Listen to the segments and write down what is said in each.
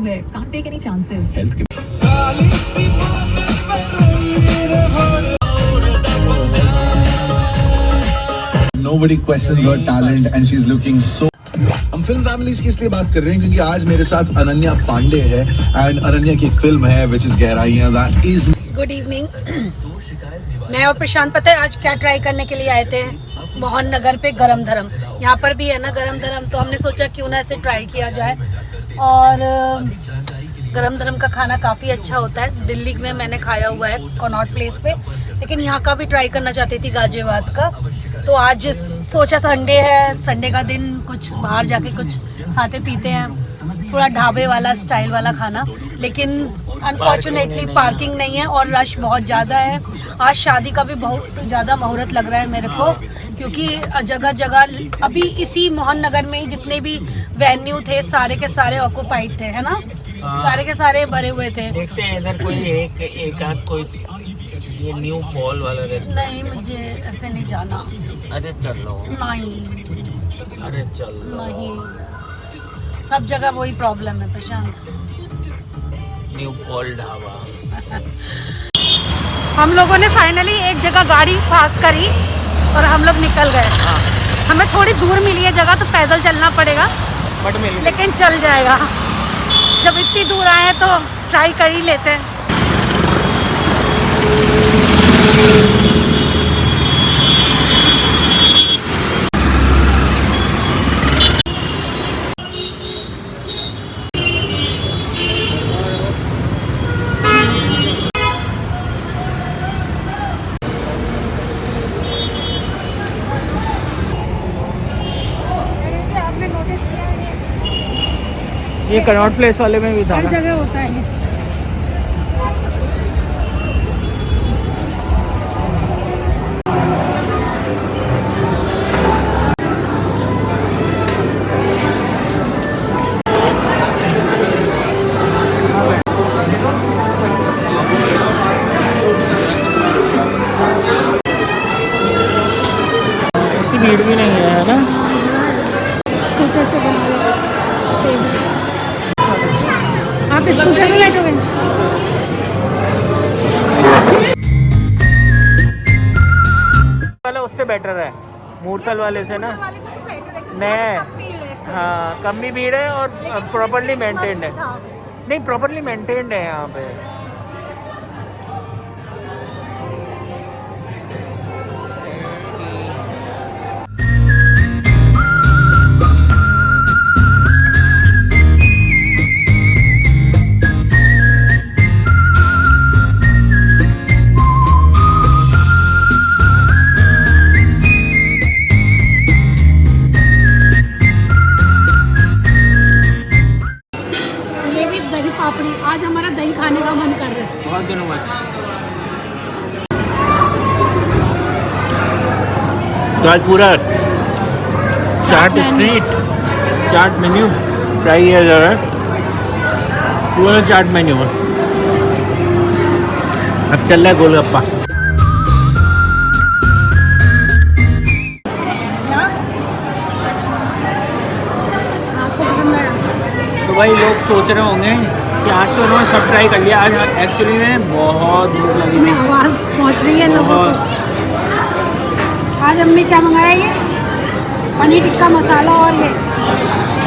गए, can't take any chances. Health के Nobody questions her talent and she's looking so. हम film families की इसलिए बात कर रहे हैं क्योंकि आज मेरे साथ अनन्या पांडे है एंड अनन्या की एक फिल्म है which is Gehraiyaan that is. Good evening. मैं और प्रशांत पता है आज क्या ट्राई करने के लिए आए थे? मोहन नगर पे गरम धरम, यहाँ पर भी है ना गरम धरम, तो हमने सोचा क्यों ना ऐसे ट्राई किया जाए. और गरम धरम का खाना काफ़ी अच्छा होता है. दिल्ली में मैंने खाया हुआ है कनॉट प्लेस पे, लेकिन यहाँ का भी ट्राई करना चाहती थी गाजियाबाद का. तो आज सोचा संडे है, संडे का दिन कुछ बाहर जाके कुछ खाते पीते हैं, थोड़ा ढाबे वाला स्टाइल वाला खाना. लेकिन अनफॉर्चुनेटली पार्किंग नहीं है और रश बहुत ज़्यादा है. आज शादी का भी बहुत ज़्यादा मुहूर्त लग रहा है मेरे को, क्योंकि जगह जगह अभी इसी मोहन नगर में ही जितने भी वेन्यू थे सारे के सारे ऑक्यूपाइड थे, है ना. सारे के सारे भरे हुए थे. देखते हैं इधर कोई एक आध कोई ये न्यू मॉल वाला रहता. नहीं मुझे ऐसे नहीं जाना. अरे चलो. नहीं. अरे चलो. नहीं, सब जगह वही प्रॉब्लम है प्रशांत. New mall dhaba. हम लोगों ने फाइनली एक जगह गाड़ी पार्क करी और हम लोग निकल गए. हमें थोड़ी दूर मिली है जगह, तो पैदल चलना पड़ेगा, बट लेकिन चल जाएगा. जब इतनी दूर आए हैं तो ट्राई कर ही लेते हैं. ये कनॉट प्लेस वाले में भी था. हर जगह होता है. भीड़ भी नहीं है ना. स्कूटर से बना लो. आप स्कूटर में बैठोगे? वाला उससे बेटर है मूर्तल वाले से ना. नहीं, हाँ कम भी भीड़ है और प्रॉपरली मेंटेन्ड है. नहीं प्रॉपरली मेंटेन्ड है यहाँ पे. आज हमारा दही खाने का मन कर रहा है बहुत दिनों बाद. तो आज पूरा चाट स्ट्रीट चाट मेन्यू ट्राई किया जा रहा है. पूरा चाट मेन्यू है. अब चल रहा है गोलगप्पा. तो भाई लोग सोच रहे होंगे कि आज तो उन्होंने सब ट्राई कर लिया. आज एक्चुअली में बहुत भूख लगी थी. आवाज़ पहुँच रही है लोगों को. आज हमने क्या मंगाया? ये पनीर टिक्का मसाला और ये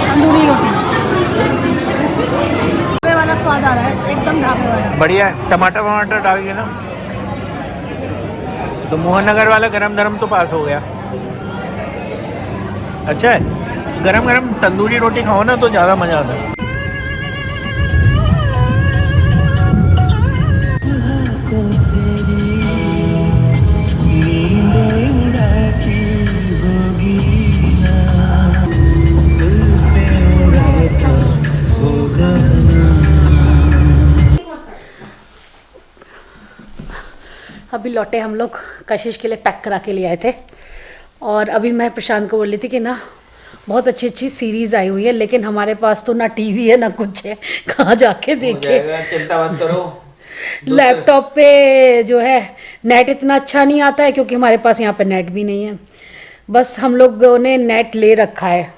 तंदूरी रोटी. ढाबे वाला स्वाद आ रहा है, एकदम ढाबे वाला. बढ़िया है. टमाटर वमाटर डाल के ना. तो मोहन नगर वाला गरम गरम तो पास हो गया. अच्छा है. गरम गरम तंदूरी रोटी खाओ ना तो ज़्यादा मज़ा आता है. अभी लौटे हम लोग, कशिश के लिए पैक करा के ले आए थे. और अभी मैं प्रशांत को बोल रही थी कि ना बहुत अच्छी अच्छी सीरीज़ आई हुई है, लेकिन हमारे पास तो ना टीवी है ना कुछ है, कहाँ जाके देखे. चिंता मत करो. लैपटॉप पे जो है नेट इतना अच्छा नहीं आता है, क्योंकि हमारे पास यहाँ पे नेट भी नहीं है. बस हम लोगों ने नेट ले रखा है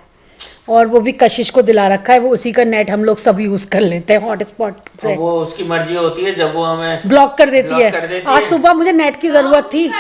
और वो भी कशिश को दिला रखा है, वो उसी का नेट हम लोग सब यूज कर लेते हैं हॉटस्पॉट से। वो उसकी मर्जी होती है, जब वो हमें ब्लॉक कर देती है। आज सुबह मुझे नेट की जरूरत थी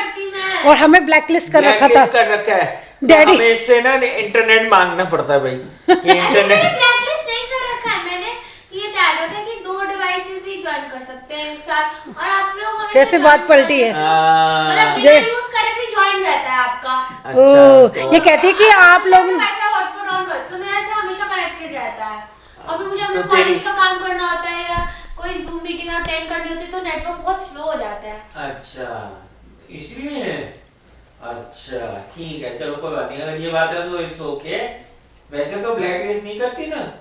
और हमें ब्लैकलिस्ट कर रखा था। कर रखा है डैडी, हमें इससे ना इंटरनेट मांगना पड़ता है भाई कि इंटरनेट ब्लैकलिस्ट नहीं कर रखा है मैंने, ये डाल रखा है कि 2 डिवाइसेस ही ज्वाइन कर सकते हैं एक साथ, और आप लोग कैसे बात पलटी है। मतलब बिना यूज करे भी ज्वाइन रहता है आपका। ओ, ये कहती है कि आप लोग हॉटस्पॉट ऑन करते तो मेरा से हमेशा कनेक्टेड रहता है, और फिर मुझे अपना तो तेरी- कॉलेज का काम करना होता है या कोई जूम मीटिंग अटेंड करनी होती है तो नेटवर्क बहुत स्लो हो जाता है। अच्छा इसलिए, अच्छा ठीक है, चलो कोई बात नहीं, अगर ये बात है तो इट्स ओके। वैसे तो ब्लैकलिस्ट नहीं करती ना।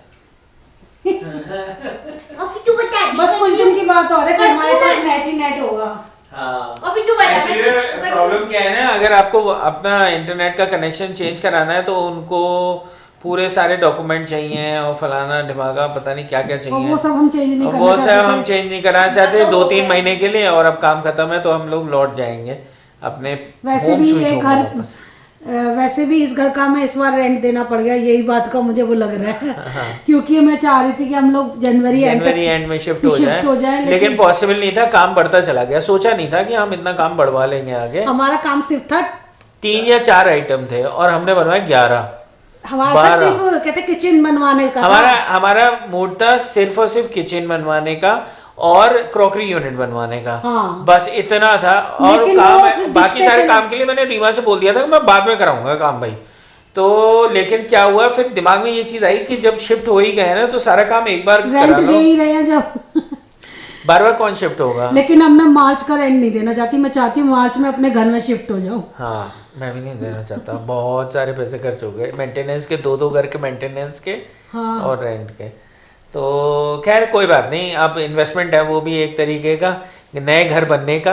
और फिर तू बता दी बस कुछ दिन की बात और है कि हमारे पास नेट ही नेट होगा। हाँ और फिर तू बता एक्चुअली प्रॉब्लम क्या है ना, अगर आपको अपना इंटरनेट का कनेक्शन चेंज कराना है तो उनको पूरे सारे डॉक्यूमेंट चाहिए और फलाना ढिमागा पता नहीं क्या क्या और चाहिए, वो सब हम चेंज नहीं वो करना सब हम चाहते। चेंज नहीं कराना चाहते 2-3 महीने के लिए, और अब काम खत्म है तो हम लोग लौट जाएंगे अपने वैसे home भी sweet ये home घर वापस। वैसे भी इस घर का हमें इस बार रेंट देना पड़ गया, यही बात का मुझे वो लग रहा है। क्योंकि मैं चाह रही थी कि हम लोग जनवरी एंड में शिफ्ट हो जाए, लेकिन पॉसिबल नहीं था, काम बढ़ता चला गया। सोचा नहीं था कि हम इतना काम बढ़वा लेंगे आगे। हमारा काम सिर्फ था 3 या 4 आइटम थे और हमने बनवाए 11। हमारा था सिर्फ कहते किचन बनवाने का हमारा मूड था सिर्फ और सिर्फ किचन बनवाने का और क्रॉकरी यूनिट बनवाने का। हाँ। बस इतना था, और लेकिन काम वो फिर बाकी दिखते सारे चले- काम के लिए मैंने रीमा से बोल दिया था कि मैं बाद में कराऊंगा काम भाई। तो लेकिन क्या हुआ, फिर दिमाग में ये चीज आई कि जब शिफ्ट हो ही गए ना तो सारा काम एक बार करा रेंट लो, दे ही रहे हैं जब। बार बार कौन शिफ्ट होगा। लेकिन अब मैं मार्च का रेंट नहीं देना चाहती, मैं चाहती हूँ मार्च में अपने घर में शिफ्ट हो जाऊँ। हाँ मैं भी नहीं देना चाहता, बहुत सारे पैसे खर्च हो गए मेंटेनेंस के, 2 घर के मेंटेनेंस के हाँ। और रेंट के। तो खैर कोई बात नहीं, अब इन्वेस्टमेंट है, वो भी एक तरीके का नए घर बनने का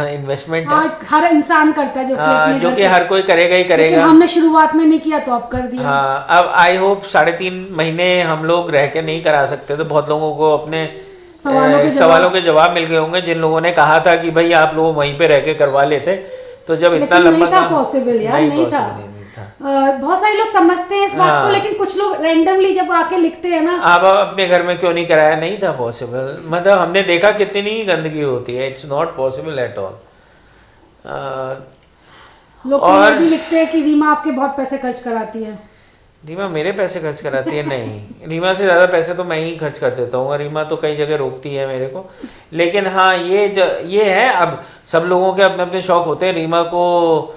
इन्वेस्टमेंट है। हाँ, हर इंसान करता है जो कि अपने जो घर कि पे- हर कोई करेगा ही लेकिन करेगा। हमने शुरुआत में नहीं किया तो अब कर दिया। हाँ अब आई होप 3.5 महीने हम लोग रह के नहीं करा सकते, तो बहुत लोगों को अपने सवालों के जवाब मिल गए होंगे, जिन लोगों ने कहा था कि भाई आप लोग वहीं पे रह के करवा लेते। तो जब इतना लेकिन लंबा नहीं था पॉसिबल यार, नहीं था। नहीं था। बहुत सारे लोग समझते हैं इस बात को, हाँ। लेकिन कुछ लोग रैंडमली जब आके लिखते हैं ना, आप अपने घर में क्यों नहीं कराया, नहीं था पॉसिबल। मतलब हमने देखा कितनी गंदगी होती है, it's not possible at all. लोग तो और- ये भी लिखते हैं कि रीमा आपके बहुत पैसे खर्च कराती है। रीमा मेरे पैसे खर्च कराती है? नहीं, रीमा से ज़्यादा पैसे तो मैं ही खर्च कर देता हूँ, रीमा तो कई जगह रोकती है मेरे को। लेकिन हाँ ये है, अब सब लोगों के अपने अपने शौक होते हैं। रीमा को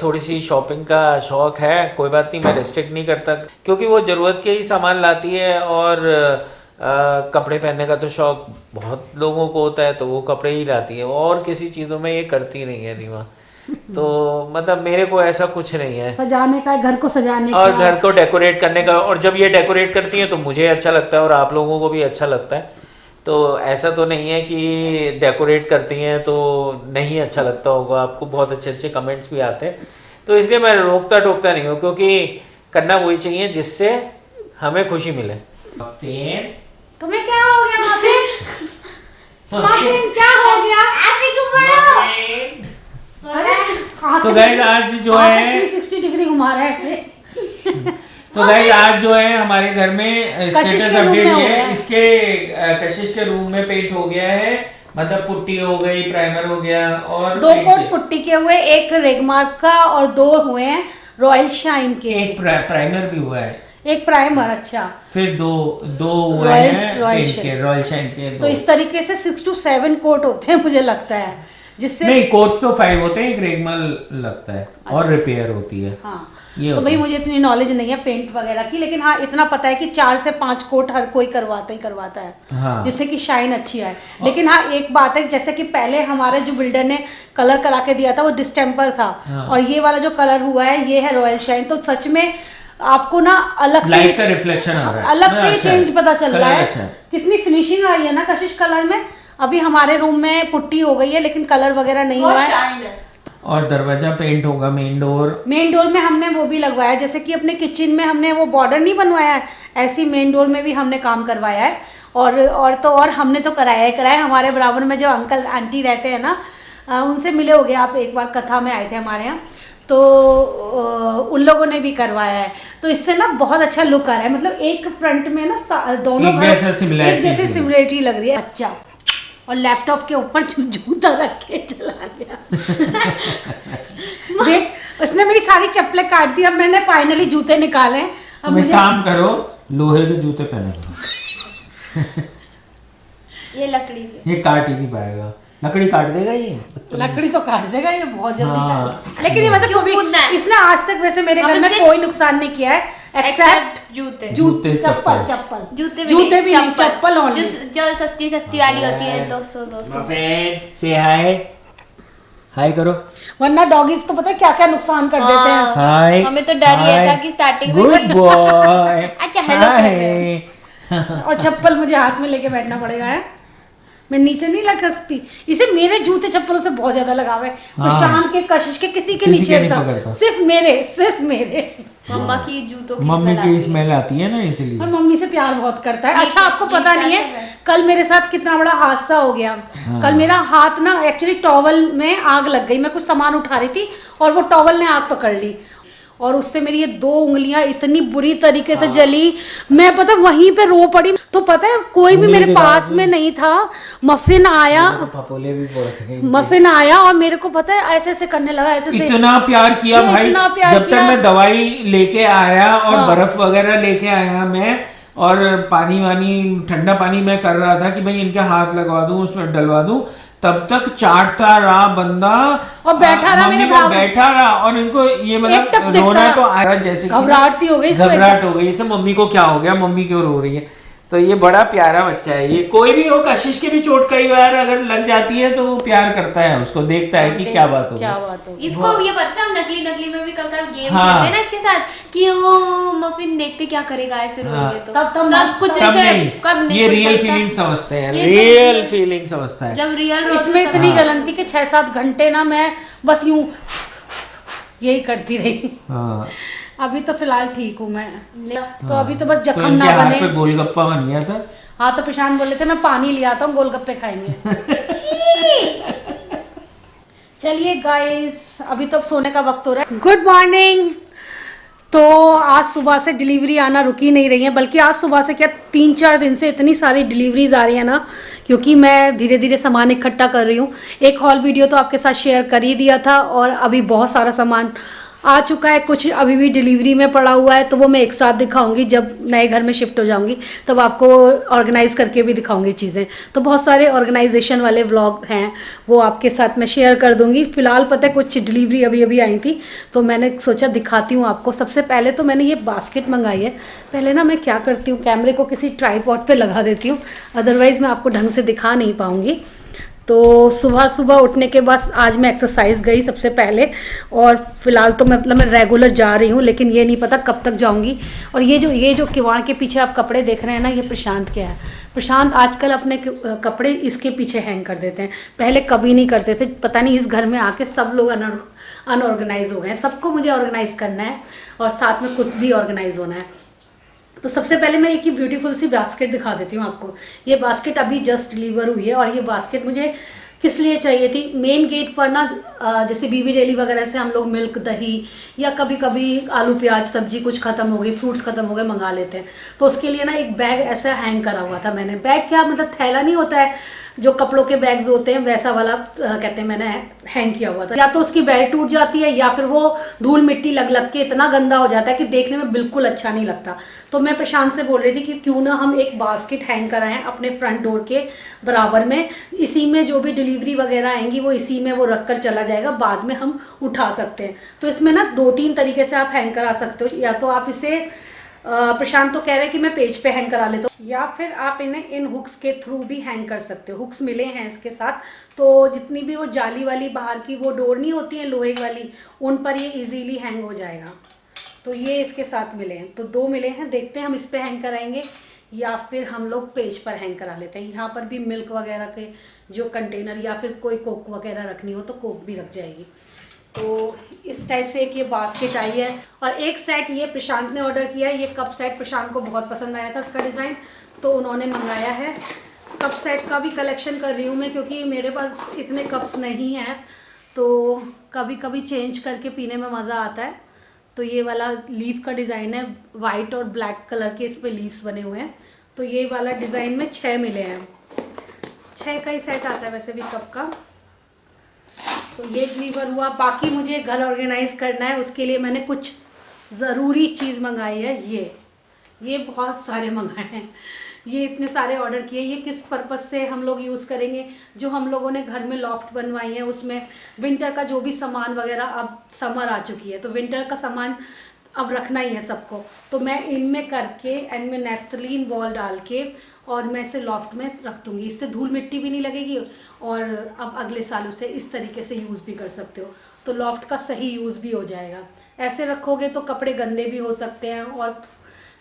थोड़ी सी शॉपिंग का शौक है, कोई बात नहीं, मैं रिस्ट्रिक्ट नहीं करता, क्योंकि वो ज़रूरत के ही सामान लाती है। और कपड़े पहनने का तो शौक बहुत लोगों को होता है, तो वो कपड़े ही लाती है, और किसी चीज़ों में ये करती नहीं है रीमा। तो मतलब मेरे को ऐसा कुछ नहीं है। सजाने का, घर को सजाने और का, घर को डेकोरेट करने का, और जब ये डेकोरेट करती है तो मुझे अच्छा लगता है और आप लोगों को भी अच्छा लगता है। तो ऐसा तो नहीं है कि डेकोरेट करती हैं तो नहीं अच्छा लगता होगा आपको, बहुत अच्छे अच्छे कमेंट्स भी आते हैं। तो इसलिए मैं रोकता टोकता नहीं हूँ, क्योंकि करना वही चाहिए जिससे हमें खुशी मिले। तुम्हें क्या हो गया माफिन? क्या हो गया? तो गाइस आज जो है 360 डिग्री घुमा रहा है ऐसे। तो गाइस आज जो है हमारे घर में कशिश स्टेटस के रूम अपडेट में हो ये गया है, है। इसके कशिश के रूम में पेंट हो गया है, मतलब पुट्टी हो गई, प्राइमर हो गया, और 2 पेंट कोट किया। पुट्टी के हुए, एक रेगमार्क का और 2 हुए हैं रॉयल शाइन के। एक प्राइमर भी हुआ है, एक प्राइमर, अच्छा। फिर दो हुए रॉयल- हैं रॉयल पेंट शाइन। के, रॉयल शाइन के तो 2। इस तरीके से 6 to 7 कोट होते हैं मुझे लगता है, जिससे नहीं कोट्स तो 5 होते हैं, एक रेगमाल लगता है और रिपेयर होती है। हाँ, ये तो होता भाई है। मुझे इतनी नॉलेज नहीं है पेंट वगैरह की, लेकिन हाँ इतना पता है कि 4 से 5 कोट हर कोई करवाता ही करवाता है, हाँ। जिससे कि शाइन अच्छी आए। लेकिन हाँ एक बात है, जैसे कि पहले हमारे जो बिल्डर ने कलर करा के दिया था वो डिस्टेम्पर था, हाँ। और ये वाला जो कलर हुआ है ये है रॉयल शाइन। तो सच में आपको ना अलग से लाइट का रिफ्लेक्शन आ रहा है, अलग से ही अच्छा चेंज है। पता चल रहा कलर है। अच्छा है। कितनी फिनिशिंग आई है ना कशिश कलर में। अभी हमारे रूम में पुट्टी हो गई है लेकिन कलर वगैरह नहीं हुआ है। और दरवाजा पेंट होगा, मेन डोर। मेन डोर में हमने वो भी लगवाया, जैसे कि अपने किचन में हमने वो बॉर्डर नहीं बनवाया है, ऐसी मेन डोर में भी हमने काम करवाया है। और हमने तो कराया है। हमारे बराबर में जो अंकल आंटी रहते हैं ना, उनसे मिले होगे आप, एक बार कथा में आए थे हमारे यहाँ। तो उन लोगों ने भी करवाया है, तो इससे ना बहुत अच्छा लुक आ रहा है। मतलब एक फ्रंट में ना दोनों एक जैसे सिमिलरिटी लग रही है। अच्छा, और लैपटॉप के ऊपर जूता रख के चला गया। देख, उसने मेरी सारी चप्पलें काट दी। अब मैंने फाइनली जूते निकाले हैं। अब मुझे काम करो, लोहे के जूते पहने करो। ये लकड़ी के, ये काट ही नहीं पाएगा, लकड़ी काट देगा ये। लकड़ी तो काट देगा ये बहुत जल्दी हाँ। काट। लेकिन ये वैसे कभी कूदना है। इसने आज तक वैसे मेरे घर में कोई नुकसान नहीं किया है, एक्सेप्ट जूते जूते, चप्पल जूते भी नहीं, चप्पल only। जो सस्ती वाली होती है 200 से हाय करो। वरना डॉगीज तो पता है क्या क्या नुकसान कर देते हैं। हाय, हमें तो डर ही था कि स्टार्टिंग में गुड बॉय। अच्छा, हेलो कर रहे हैं। और चप्पल मुझे हाथ में लेके बैठना पड़ेगा है, मैं नीचे नहीं लग सकती। इसे मेरे जूते चप्पलों से बहुत ज्यादा लगाव है। प्रशांत के, कशिश के, किसी के नीचे नहीं था, पकड़ता। सिर्फ मेरे। मम्मा की जूतों की मम्मी smell की आती है। स्मेल आती है ना, इसलिए। और मम्मी से प्यार बहुत करता है। ये अच्छा, आपको ये पता क्या नहीं कर है रहा है? कल मेरे साथ कितना बड़ा हादसा हो गया। कल मेरा हाथ ना एक्चुअली टॉवल में आग लग गई। मैं कुछ सामान उठा रही थी और वो टॉवल ने आग पकड़ ली और उससे मेरी ये 2 उंगलियां इतनी बुरी तरीके से जली। मैं पता वहीं पे रो पड़ी। तो पता है कोई भी मेरे पास में नहीं था। मफिन आया, फपोले भी पड़ गए। मफिन आया और मेरे को पता है ऐसे ऐसे करने लगा, ऐसे ऐसे। इतना प्यार किया भाई। इतना प्यार जब तक किया। मैं दवाई लेके आया और बर्फ वगैरह लेके आया मैं, और पानी वानी, ठंडा पानी मैं कर रहा था कि भाई इनके हाथ लगवा दूं, उसमें डलवा दूं, तब तक चाटता रहा बंदा और बैठा रहा मम्मी मेरे को, बराबर। बैठा रहा। और इनको ये एक टक मतलब दिखता रोना रहा। तो आ रहा, जैसे कि घबराहट सी हो गई इसको घबराहट हो गई इसे, मम्मी को क्या हो गया, मम्मी क्यों रो रही है। तो ये बड़ा प्यारा बच्चा है। ये कोई भी हो, कशिश के भी चोट कई बार अगर लग जाती है तो वो प्यार करता है, उसको देखता है कि क्या बात हो क्या बात हो। इसको ये पता था, हम नकली में भी कभी गेम हाँ। खेलते हैं ना इसके साथ, कि वो मफिन देखते क्या करेगा ऐसे रोएंगे तो तब कुछ तब ऐसे नहीं, कब नहीं ये कुछ रियल समझता। फीलिंग समझते हैं, ये रियल फीलिंग समझता है। जब रियल इसमें इतनी जलन थी कि 6-7 घंटे ना मैं बस यूं यही करती रही। हाँ। अभी तो फिलहाल ठीक हूँ मैं। तो अभी तो बस तो जखम इनके ना हाथ बने। पे गोलगप्पा बन गया था। हाँ, तो प्रशांत बोले थे मैं पानी ले आता हूँ, गोलगप्पे खाएंगे। चलिए गाइस, अभी तो अब सोने का वक्त हो रहा है। Good morning. तो आज सुबह से डिलीवरी आना रुकी नहीं रही है, बल्कि आज सुबह से क्या 3-4 दिन से इतनी सारी डिलीवरीज आ रही है ना, क्योंकि मैं धीरे धीरे सामान इकट्ठा कर रही हूँ। एक हॉल वीडियो तो आपके साथ शेयर कर ही दिया था और अभी बहुत सारा सामान आ चुका है, कुछ अभी भी डिलीवरी में पड़ा हुआ है, तो वो मैं एक साथ दिखाऊंगी। जब नए घर में शिफ्ट हो जाऊंगी तब आपको ऑर्गेनाइज करके भी दिखाऊंगी चीज़ें। तो बहुत सारे ऑर्गेनाइजेशन वाले व्लॉग हैं, वो आपके साथ मैं शेयर कर दूंगी। फिलहाल पता है कुछ डिलीवरी अभी अभी आई थी, तो मैंने सोचा दिखाती हूँ आपको। सबसे पहले तो मैंने ये बास्केट मंगाई है। पहले ना मैं क्या करती हूँ, कैमरे को किसी ट्राईपॉड पे लगा देती हूँ, अदरवाइज़ मैं आपको ढंग से दिखा नहीं पाऊँगी। तो सुबह सुबह उठने के बाद आज मैं एक्सरसाइज गई सबसे पहले, और फिलहाल तो मतलब मैं रेगुलर जा रही हूँ, लेकिन ये नहीं पता कब तक जाऊँगी। और ये जो किवाड़ के पीछे आप कपड़े देख रहे हैं ना, ये प्रशांत के है। प्रशांत आजकल अपने कपड़े इसके पीछे हैंग कर देते हैं, पहले कभी नहीं करते थे। पता नहीं इस घर में आके सब लोग अनऑर्गेनाइज हो गए हैं। सबको मुझे ऑर्गेनाइज करना है और साथ में खुद भी ऑर्गेनाइज होना है। तो सबसे पहले मैं एक ही ब्यूटीफुल सी बास्केट दिखा देती हूँ आपको। ये बास्केट अभी जस्ट डिलीवर हुई है, और ये बास्केट मुझे किस लिए चाहिए थी, मेन गेट पर ना जैसे बीबी डेली वगैरह से हम लोग मिल्क, दही या कभी कभी आलू प्याज सब्जी कुछ ख़त्म हो गई, फ्रूट्स ख़त्म हो गए, मंगा लेते हैं। तो उसके लिए ना एक बैग ऐसा हैंग करा हुआ था मैंने। बैग क्या मतलब, थैला नहीं होता है जो कपड़ों के बैग्स होते हैं, वैसा वाला कहते हैं, मैंने हैंग किया हुआ था। या तो उसकी बेल्ट टूट जाती है या फिर वो धूल मिट्टी लग लग के इतना गंदा हो जाता है कि देखने में बिल्कुल अच्छा नहीं लगता। तो मैं प्रशांत से बोल रही थी कि क्यों ना हम एक बास्केट हैंग कराएं अपने फ्रंट डोर के बराबर में। इसी में जो भी डिलीवरी वगैरह आएंगी वो इसी में वो रख कर चला जाएगा, बाद में हम उठा सकते हैं। तो इसमें ना 2-3 तरीके से आप हैंग करा सकते हो। या तो आप इसे प्रशांत तो कह रहे हैं कि मैं पेज पे हैंग करा लेता हूँ, या फिर आप इन्हें इन हुक्स के थ्रू भी हैंग कर सकते हो। हुक्स मिले हैं इसके साथ, तो जितनी भी वो जाली वाली बाहर की वो डोर नहीं होती है लोहे वाली, उन पर ये इजीली हैंग हो जाएगा। तो ये इसके साथ मिले हैं, तो 2 मिले हैं। देखते हैं हम इस पे हैंग कराएंगे या फिर हम लोग पेज पर हैंग करा लेते हैं। यहाँ पर भी मिल्क वगैरह के जो कंटेनर या फिर कोई कोक वगैरह रखनी हो तो कोक भी रख जाएगी। तो इस टाइप से एक ये बास्केट आई है, और एक सेट ये प्रशांत ने ऑर्डर किया है। ये कप सेट प्रशांत को बहुत पसंद आया था इसका डिज़ाइन, तो उन्होंने मंगाया है। कप सेट का भी कलेक्शन कर रही हूँ मैं, क्योंकि मेरे पास इतने कप्स नहीं हैं। तो कभी कभी चेंज करके पीने में मज़ा आता है। तो ये वाला लीफ का डिज़ाइन है, वाइट और ब्लैक कलर के इस पे लीव्स बने हुए हैं। तो ये वाला डिज़ाइन में 6 मिले हैं, 6 का ही सेट आता है वैसे भी कप का। तो ये डिलीवर हुआ। बाकी मुझे घर ऑर्गेनाइज करना है, उसके लिए मैंने कुछ ज़रूरी चीज़ मंगाई है। ये बहुत सारे मंगाए हैं, ये इतने सारे ऑर्डर किए। ये किस पर्पस से हम लोग यूज़ करेंगे, जो हम लोगों ने घर में लॉफ्ट बनवाई है उसमें विंटर का जो भी सामान वगैरह, अब समर आ चुकी है तो विंटर का सामान अब रखना ही है सबको। तो मैं इनमें करके एंड में नेफ्थलीन बॉल डाल के और मैं इसे लॉफ्ट में रख दूँगी। इससे धूल मिट्टी भी नहीं लगेगी और अब अगले साल उसे इस तरीके से यूज़ भी कर सकते हो। तो लॉफ्ट का सही यूज़ भी हो जाएगा। ऐसे रखोगे तो कपड़े गंदे भी हो सकते हैं और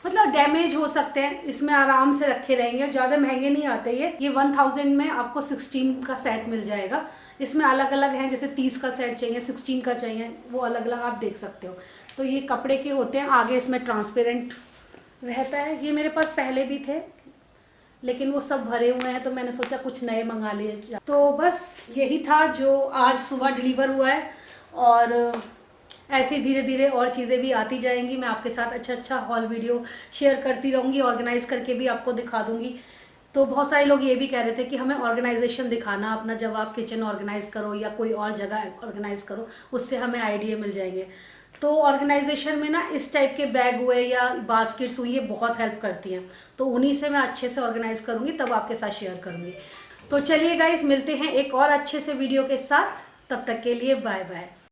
मतलब डैमेज हो सकते हैं। इसमें आराम से रखे रहेंगे, ज़्यादा महंगे नहीं आते ये 1000 में आपको 16 का सेट मिल जाएगा। इसमें अलग अलग हैं, जैसे 30 का सेट चाहिए, 16 का चाहिए, वो अलग अलग आप देख सकते हो। तो ये कपड़े के होते हैं, आगे इसमें ट्रांसपेरेंट रहता है। ये मेरे पास पहले भी थे लेकिन वो सब भरे हुए हैं तो मैंने सोचा कुछ नए मंगा लिए। तो बस यही था जो आज सुबह डिलीवर हुआ है और ऐसे धीरे धीरे और चीज़ें भी आती जाएंगी। मैं आपके साथ अच्छा हॉल वीडियो शेयर करती रहूँगी, ऑर्गेनाइज करके भी आपको दिखा दूँगी। तो बहुत सारे लोग ये भी कह रहे थे कि हमें ऑर्गेनाइजेशन दिखाना अपना, जब आप किचन ऑर्गेनाइज करो या कोई और जगह ऑर्गेनाइज करो उससे हमें आइडिया मिल जाएंगे। तो ऑर्गेनाइजेशन में ना इस टाइप के बैग हुए या बास्केट्स हुई, ये बहुत हेल्प करती हैं। तो उन्हीं से मैं अच्छे से ऑर्गेनाइज करूँगी, तब आपके साथ शेयर करूँगी। तो चलिए गाइस, मिलते हैं एक और अच्छे से वीडियो के साथ। तब तक के लिए बाय बाय।